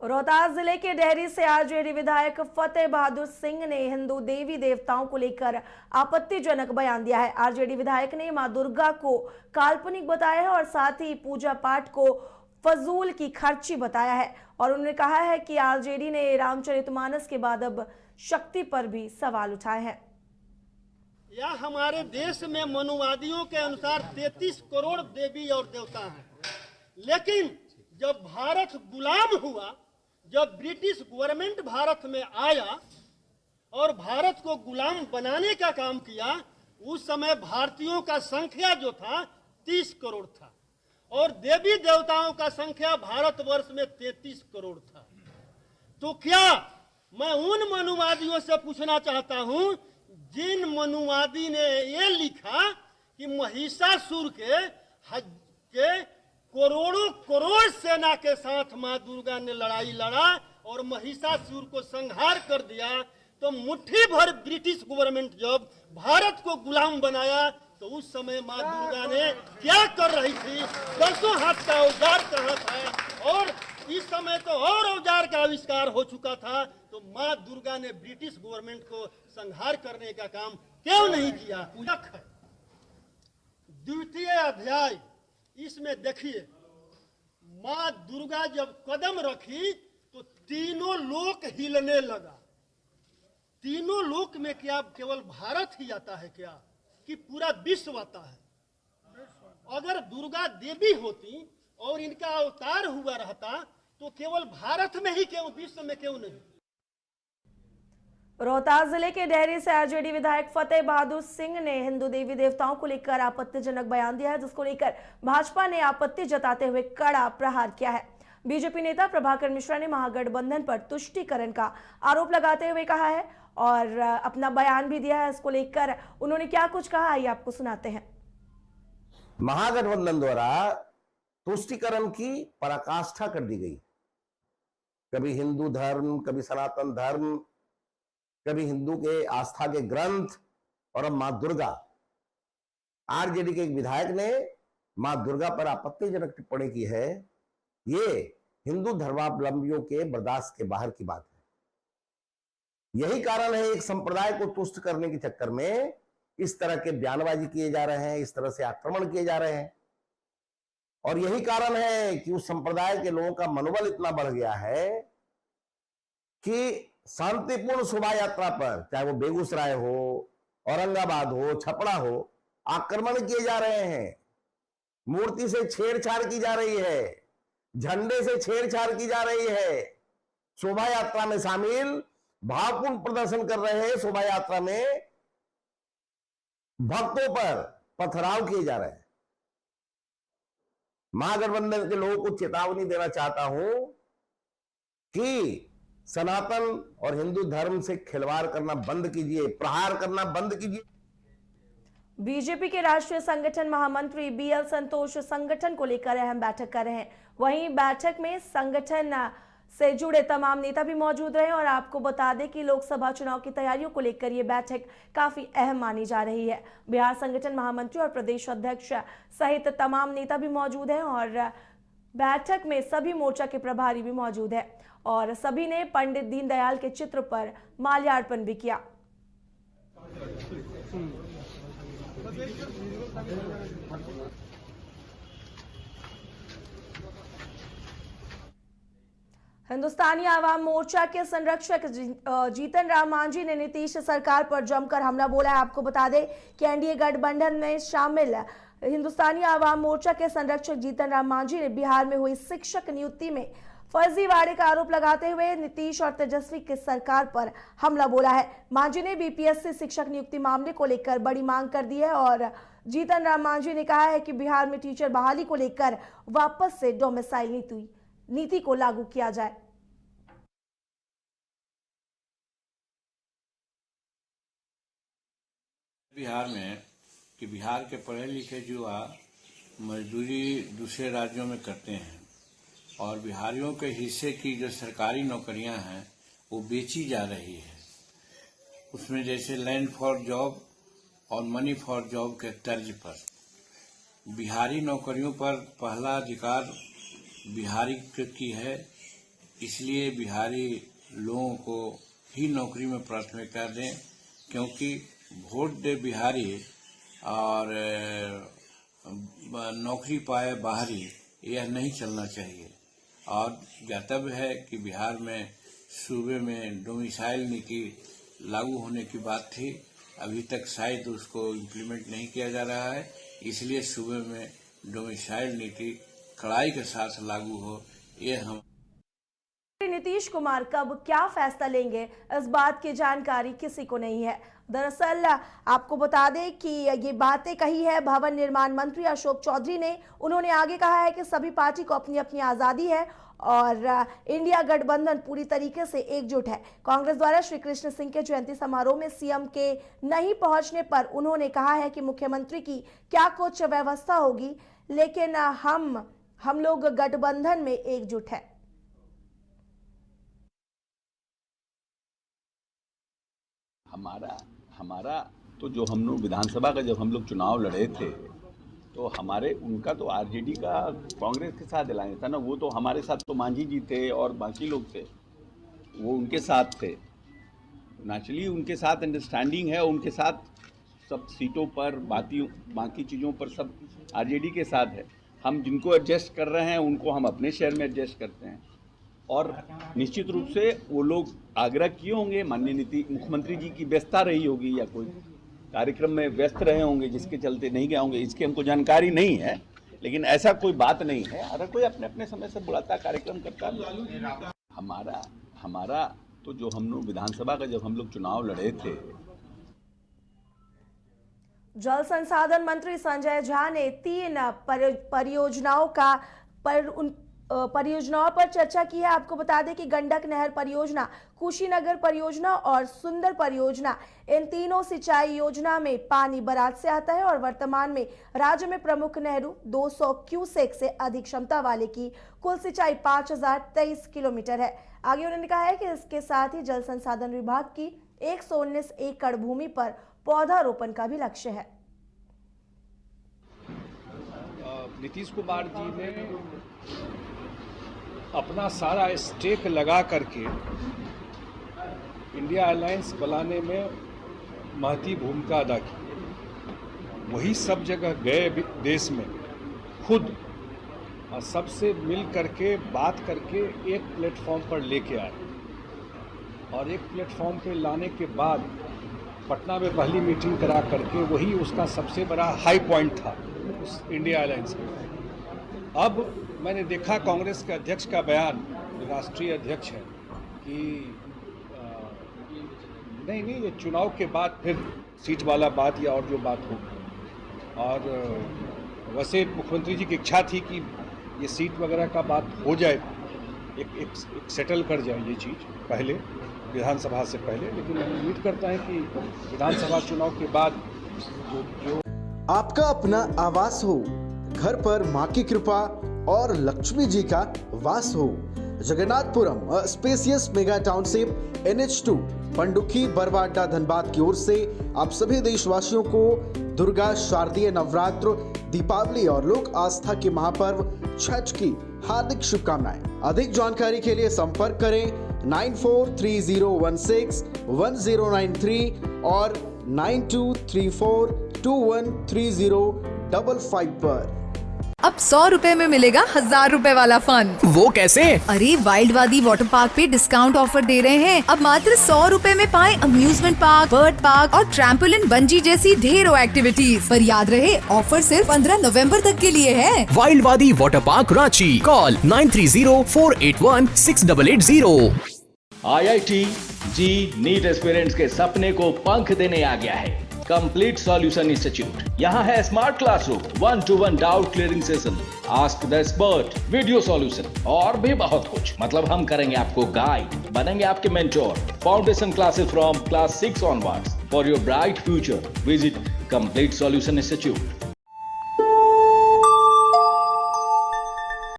रोहतास जिले के डेहरी से आरजेडी विधायक फतेह बहादुर सिंह ने हिंदू देवी देवताओं को लेकर आपत्तिजनक बयान दिया है। आरजेडी विधायक ने मां दुर्गा को काल्पनिक बताया है और साथ ही पूजा पाठ को फजूल की खर्ची बताया है और उन्होंने कहा है कि आरजेडी ने रामचरितमानस के बाद अब शक्ति पर भी सवाल उठाए हैं। यह हमारे देश में मनुवादियों के अनुसार 33 करोड़ देवी और देवता हैं, लेकिन जब भारत गुलाम हुआ, जब ब्रिटिश गवर्नमेंट भारत में आया और भारत को गुलाम बनाने का काम किया, उस समय भारतीयों का संख्या जो था 30 करोड़ था और देवी देवताओं का संख्या भारतवर्ष में 33 करोड़ था। तो क्या मैं उन मनुवादियों से पूछना चाहता हूं जिन मनुवादी ने ये लिखा कि महिषासुर के करोड़ों करोड़ सेना के साथ मां दुर्गा ने लड़ाई लड़ा और महिषासुर को संहार कर दिया, तो मुट्ठी भर ब्रिटिश गवर्नमेंट जब भारत को गुलाम बनाया तो उस समय मां दुर्गा ने क्या कर रही थी? 10 हाथ का औजार कहाँ था? और इस समय तो और औजार का आविष्कार हो चुका था, तो मां दुर्गा ने ब्रिटिश गवर्नमेंट को संहार करने का काम क्यों नहीं किया? द्वितीय अध्याय इसमें देखिए, मां दुर्गा जब कदम रखी तो तीनों लोक हिलने लगा। तीनों लोक में क्या केवल भारत ही आता है क्या कि पूरा विश्व आता है? अगर दुर्गा देवी होती और इनका अवतार हुआ रहता तो केवल भारत में ही क्यों, विश्व में क्यों नहीं? रोहतास जिले के डेहरी से आरजेडी विधायक फतेह बहादुर सिंह ने हिंदू देवी देवताओं को लेकर आपत्तिजनक बयान दिया है, जिसको लेकर भाजपा ने आपत्ति जताते हुए कड़ा प्रहार किया है। बीजेपी नेता प्रभाकर मिश्रा ने महागठबंधन पर तुष्टीकरण का आरोप लगाते हुए कहा है और अपना बयान भी दिया है। इसको लेकर उन्होंने क्या कुछ कहा, ये आपको सुनाते हैं। महागठबंधन द्वारा तुष्टीकरण की पराकाष्ठा कर दी गई। कभी हिंदू धर्म, कभी सनातन धर्म, कभी हिंदू के आस्था के ग्रंथ और अब मां दुर्गा। आरजेडी के एक विधायक ने मां दुर्गा पर आपत्तिजनक टिप्पणी की है। ये हिंदू धर्मावलंबियों के बर्दाश्त के बाहर की बात है। यही कारण है एक संप्रदाय को तुष्ट करने के चक्कर में इस तरह के बयानबाजी किए जा रहे हैं, इस तरह से आक्रमण किए जा रहे हैं। और यही कारण है कि उस संप्रदाय के लोगों का मनोबल इतना बढ़ गया है कि शांतिपूर्ण शोभा यात्रा पर, चाहे वो बेगूसराय हो, औरंगाबाद हो, छपरा हो, आक्रमण किए जा रहे हैं। मूर्ति से छेड़छाड़ की जा रही है, झंडे से छेड़छाड़ की जा रही है। शोभा यात्रा में शामिल भावपूर्ण प्रदर्शन कर रहे हैं, शोभा यात्रा में भक्तों पर पथराव किए जा रहे हैं। महागठबंधन के लोगों को चेतावनी देना चाहता हूं कि सनातन और हिंदू धर्म से खिलवाड़ करना बंद कीजिए, प्रहार करना बंद कीजिए। बीजेपी के राष्ट्रीय संगठन महामंत्री बीएल संतोष संगठन को लेकर अहम बैठक कर रहे हैं। वहीं बैठक में संगठन से जुड़े तमाम नेता भी मौजूद रहे और आपको बता दें कि लोकसभा चुनाव की तैयारियों को लेकर यह बैठक काफी अहम मानी जा रही है। बिहार संगठन महामंत्री और प्रदेश अध्यक्ष सहित तमाम नेता भी मौजूद हैं और बैठक में सभी मोर्चा के प्रभारी भी मौजूद है और सभी ने पंडित दीनदयाल के चित्र पर माल्यार्पण भी किया। हिंदुस्तानी आवाम मोर्चा के संरक्षक जीतन राम मांझी ने नीतीश सरकार पर जमकर हमला बोला है। आपको बता दें कि एनडीए गठबंधन में शामिल हिंदुस्तानी आवाम मोर्चा के संरक्षक जीतन राम मांझी ने बिहार में हुई शिक्षक नियुक्ति में फर्जीवाड़े का आरोप लगाते हुए नीतीश और तेजस्वी की सरकार पर हमला बोला है। मांझी ने बीपीएससी शिक्षक नियुक्ति मामले को लेकर बड़ी मांग कर दी है और जीतन राम मांझी ने कहा है कि बिहार में टीचर बहाली को लेकर वापस से डोमिसाइल नीति को लागू किया जाए। बिहार में कि बिहार के पढ़े लिखे युवा मजदूरी दूसरे राज्यों में करते हैं और बिहारियों के हिस्से की जो सरकारी नौकरियां हैं वो बेची जा रही है। उसमें जैसे लैंड फॉर जॉब और मनी फॉर जॉब के तर्ज पर बिहारी नौकरियों पर पहला अधिकार बिहारी की है इसलिए बिहारी लोगों को ही नौकरी में प्राथमिकता दें, क्योंकि वोट दे बिहारी और नौकरी पाए बाहरी, यह नहीं चलना चाहिए। और ज्ञातव्य है कि बिहार में सूबे में डोमिसाइल नीति लागू होने की बात थी, अभी तक शायद उसको इम्प्लीमेंट नहीं किया जा रहा है, इसलिए सूबे में डोमिसाइल नीति कड़ाई के साथ लागू हो, ये हम नीतीश कुमार कब क्या फैसला लेंगे, इस बात की जानकारी किसी को नहीं है। दरअसल आपको बता दें कि ये बातें कही है भवन निर्माण मंत्री अशोक चौधरी ने। उन्होंने आगे कहा है कि सभी पार्टी को अपनी अपनी आजादी है और इंडिया गठबंधन पूरी तरीके से एकजुट है। कांग्रेस द्वारा श्री कृष्ण सिंह के जयंती समारोह में सीएम के नहीं पहुंचने पर उन्होंने कहा है कि मुख्यमंत्री की क्या कुछ व्यवस्था होगी, लेकिन हम लोग गठबंधन में एकजुट है। हमारा तो जो हम लोग विधानसभा का जब हम लोग चुनाव लड़े थे तो उनका तो आरजेडी का कांग्रेस के साथ अलायंस था ना, वो तो हमारे साथ तो मांझी जी थे और बाकी लोग थे, वो उनके साथ थे। नेचुरली उनके साथ अंडरस्टैंडिंग है, उनके साथ सब सीटों पर बाकी चीज़ों पर सब आरजेडी के साथ है। हम जिनको एडजस्ट कर रहे हैं उनको हम अपने शहर में एडजस्ट करते हैं और निश्चित रूप से वो लोग आग्रह किए होंगे, माननीय मुख्यमंत्री जी की व्यस्तता रही होगी या कोई कार्यक्रम में व्यस्त रहे होंगे जिसके चलते नहीं गए होंगे, इसकी हमको जानकारी नहीं है, लेकिन ऐसा कोई बात नहीं है। अगर कोई अपने अपने समय से बुलाता कार्यक्रम करता। हमारा तो जो हम लोग विधानसभा का जब हम लोग चुनाव लड़े थे, जल संसाधन मंत्री संजय झा ने 3 परियोजनाओं पर चर्चा की है। आपको बता दें कि गंडक नहर परियोजना, कुशीनगर परियोजना और सुंदर परियोजना, इन तीनों सिंचाई योजना में पानी बराज से आता है और वर्तमान में राज्य में प्रमुख नहरों 200 क्यूसेक से अधिक क्षमता वाले की कुल सिंचाई 5023 किलोमीटर है। आगे उन्होंने कहा है कि इसके साथ ही जल संसाधन विभाग की 119 एकड़ भूमि पर पौधारोपण का भी लक्ष्य है। नीतीश कुमार जी ने अपना सारा स्टेक लगा करके इंडिया अलायंस बनाने में महती भूमिका अदा की। वही सब जगह गए देश में खुद और सबसे मिल करके बात करके एक प्लेटफॉर्म पर लेके आए और एक प्लेटफॉर्म पे लाने के बाद पटना में पहली मीटिंग करा करके वही उसका सबसे बड़ा हाई पॉइंट था उस इंडिया अलायंस में। अब मैंने देखा कांग्रेस के अध्यक्ष का बयान, राष्ट्रीय अध्यक्ष है, कि नहीं ये चुनाव के बाद फिर सीट वाला बात या और जो बात होगी। और वैसे मुख्यमंत्री जी की इच्छा थी कि ये सीट वगैरह का बात हो जाए, एक सेटल कर जाए ये चीज़ पहले विधानसभा से पहले, लेकिन हम उम्मीद करते हैं कि विधानसभा चुनाव के बाद जो आपका अपना आवास हो, घर पर माँ की कृपा और लक्ष्मी जी का वास हो। Jagannathpuram spacious mega township NH2 Pandukhi Barwada Dhanbad की ओर से आप सभी देशवासियों को दुर्गा शारदीय नवरात्र, दीपावली और लोक आस्था के महापर्व छठ की हार्दिक शुभकामनाएं। अधिक जानकारी के लिए संपर्क करें 9430161093 और 9234213055 पर। अब 100 रुपए में मिलेगा 1000 रुपए वाला फन। वो कैसे? अरे वाइल्ड वादी वाटर पार्क पे डिस्काउंट ऑफर दे रहे हैं। अब मात्र 100 रुपए में पाए अम्यूजमेंट पार्क, बर्ड पार्क और ट्रैम्पोलिन, बंजी जैसी ढेरों एक्टिविटीज। पर याद रहे ऑफर सिर्फ 15 नवंबर तक के लिए है। वाइल्ड वादी water park Ranchi, call 9304816880। IIT जी नीट एस्पिरेंट्स के सपने को पंख देने आ गया है कंप्लीट सॉल्यूशन इंस्टीट्यूट। यहाँ है smart classroom, 1-to-1 doubt clearing session, ask the expert, video solution और भी बहुत कुछ। मतलब हम करेंगे आपको गाइड, बनेंगे आपके mentor. Foundation classes from class 6 onwards for your bright future. Visit complete solution institute.